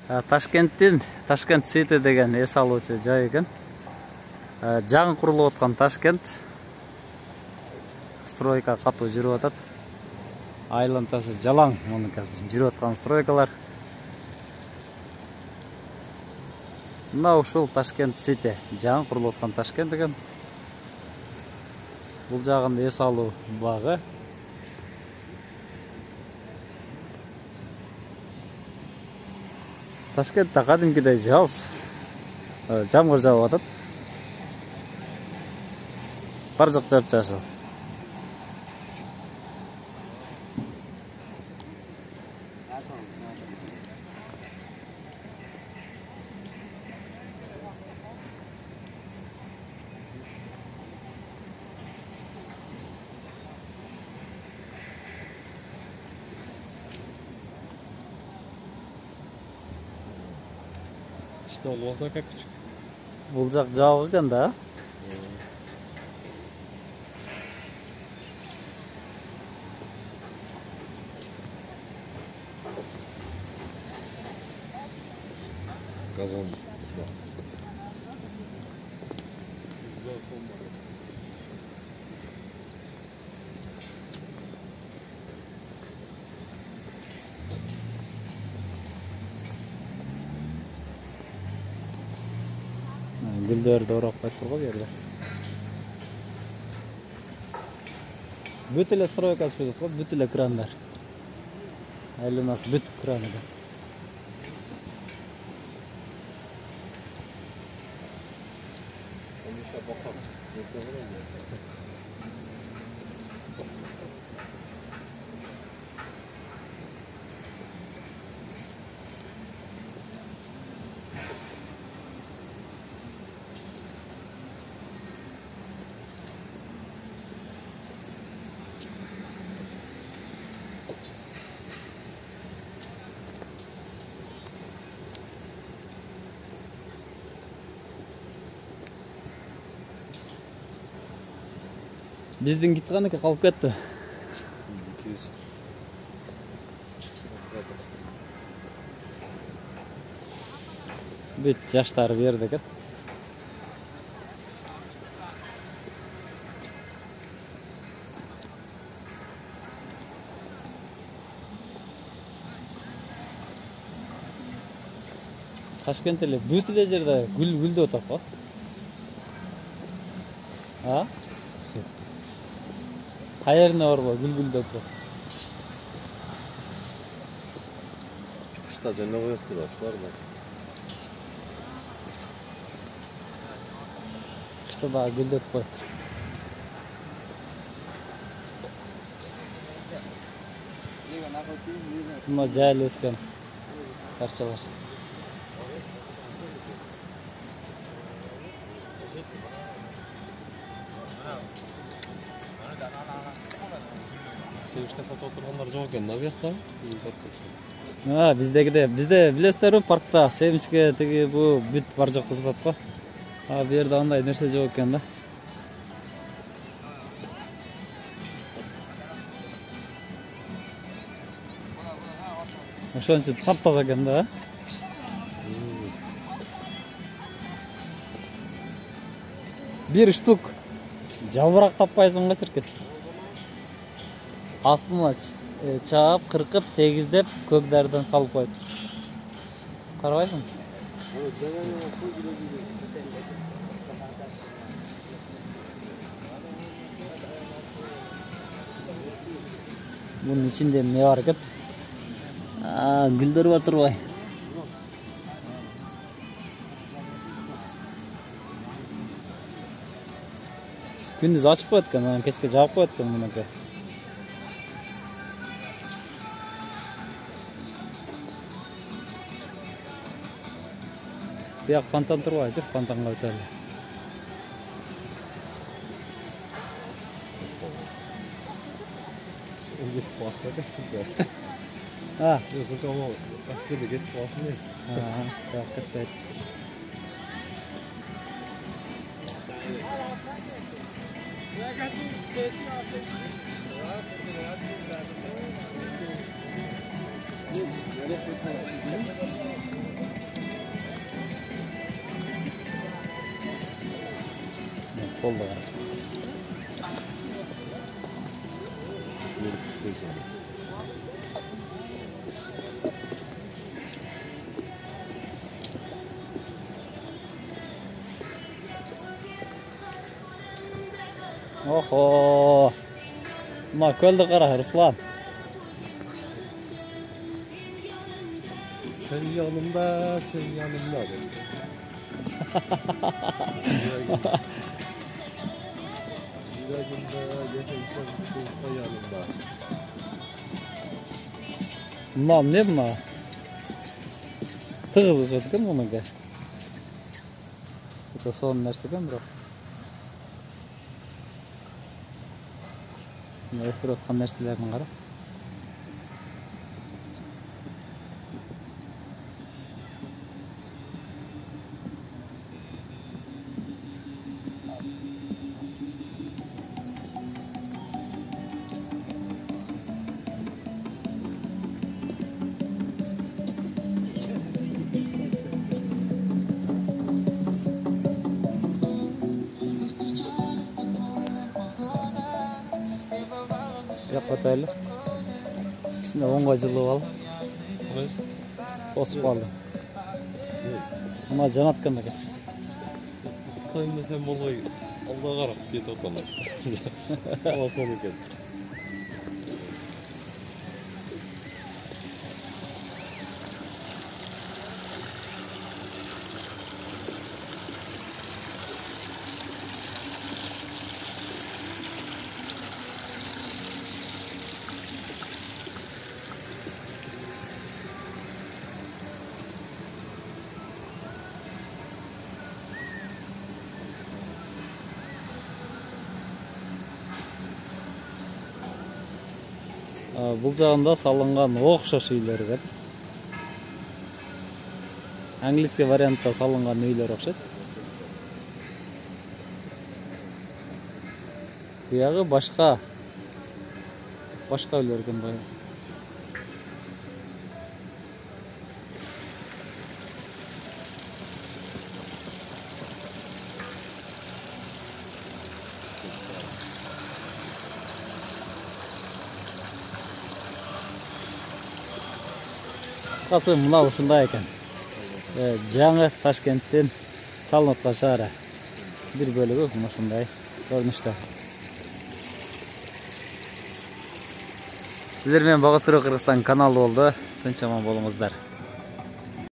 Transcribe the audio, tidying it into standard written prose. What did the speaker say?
Ташкент Сити деген эс алуучу жай экен. Жаңы курулуп аткан Ташкент. Стройка катуу жүрүп атат. Айлантасы жалаң, муну қазір жүрүп аткан стройкалар. Мына ушул Ташкент Сити, жаңы курулуп аткан Ташкент экен. Бул жагында эс алуу багы. Ташкентте кадимкидей жаз, жамгыр жаап атат. Бар жок жап-жашыл. Что, лоза как küçük. Бул жак жабык экен да. Газон. Гүлдөрдү орап коюптур го бу жерде. Бүт эле стройка түшүп го, бүт эле крандар. Айланасы бүт кран экен. Биздин гитканыкы калып кетти. Бүт жаштары берди экен. Ташкент эле бүт эле жерде гүлдөп атат го. Кайерине барбай гүлдөп атат. Кышта жана коюп турат, ушулар да. Кышта дагы гүлдөтүп коюптур. Мына жайлы өскөн карчалар. Sevişke sat oturganlar жок экен да буякта. Биздегиде, бизде билесиздерби паркта семишке тиги бу бүт бар жок сатат го. Бу жерде андай нерсе жок экен да. Ошон үчүн таптаза экен да. Bir штук жалбырак таппайсың го чиркет. Астына чаап, кыркып, тегиздеп, көк дарыдан салып коюптур. Карабайсың? Bunun içinde ne var eкен? Gülдөр бар турбай. Күндүз ачып коет экен, кечке жаап коет экен мынакей. Бияк фонтан турбай, жүр фонтанга өтөлү. Кетип калат экенсиң. Өзүң кому астыда кетип каласың. Жок кетпейт. Oldu. Oho. Ma kölde qara Ruslan. Sen yanımda, sen yanımda. Yüreğimde, geçen kuşta yanımda. Bunlar ne bunlar? Tığız uçadı değil mi bununla? Bu da son nereden bırak. Bunlar üstüne atkan nerselerden qara. Yapma öyle. İkisinde 10 yıllığı var. Tosuk aldım. Ama can atkan da kaç. Kayında sen vallahi Allah'a qarab get otalar. Olsun ekan. Бұл жағында салынған оқшаш үйлер бар. Английский вариантта салынған үйлер оқшайды. Бұяғы башқа үйлер екен бай. Қысқасы мынау ушундай экен. Жаңы Ташкенттен салынып аткан шаара. Бир бөлүгү ушундай көрүнүштө. Сиздер менен Багыстыруу Кыргызстан каналы болду. Тынч аман болуңуздар.